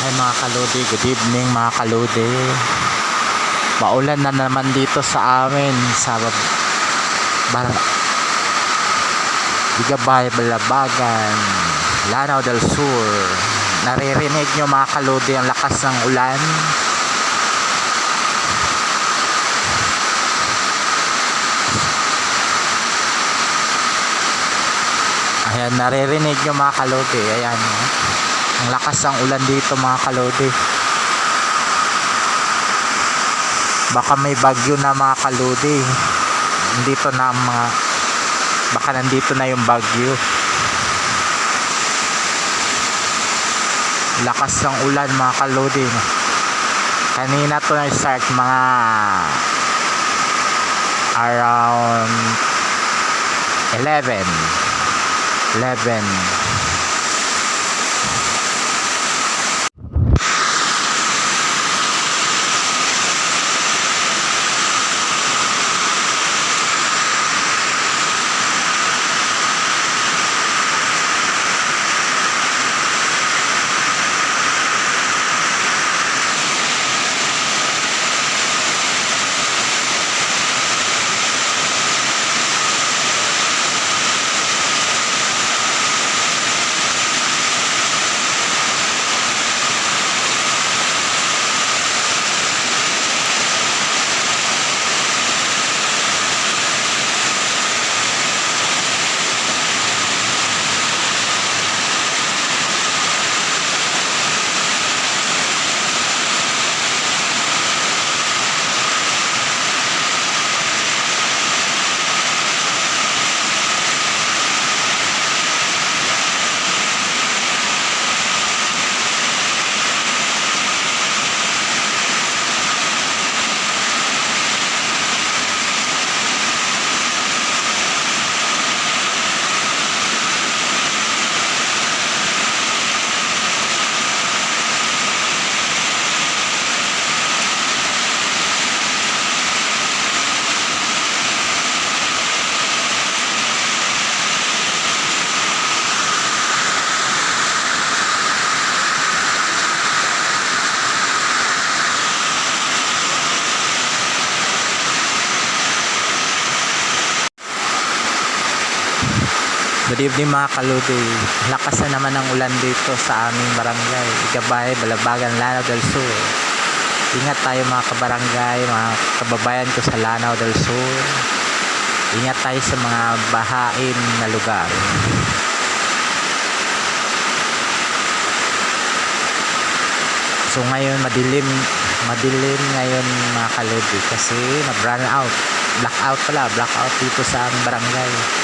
Ay mga kalodi, good evening mga kalodi. Maulan na naman dito sa amin sa Bigabay, Balabagan, Lanao del Sur. Naririnig nyo mga kalodi ang lakas ng ulan. Ayan, naririnig nyo mga kalodi. Ayan, ang lakas ng ulan dito mga kalodi. Baka may bagyo na mga kalodi. Baka nandito na yung bagyo. Lakas ng ulan mga kalodi. Kanina to na start mga around 11. Good evening mga kalodi. Lakas na naman ang ulan dito sa aming barangay Bigabay, Balabagan, Lanao del Sur. Ingat tayo mga kabarangay, mga kababayan ko sa Lanao del Sur. Ingat tayo sa mga bahain na lugar. So ngayon madilim ngayon mga kalodi kasi blackout dito sa aming barangay.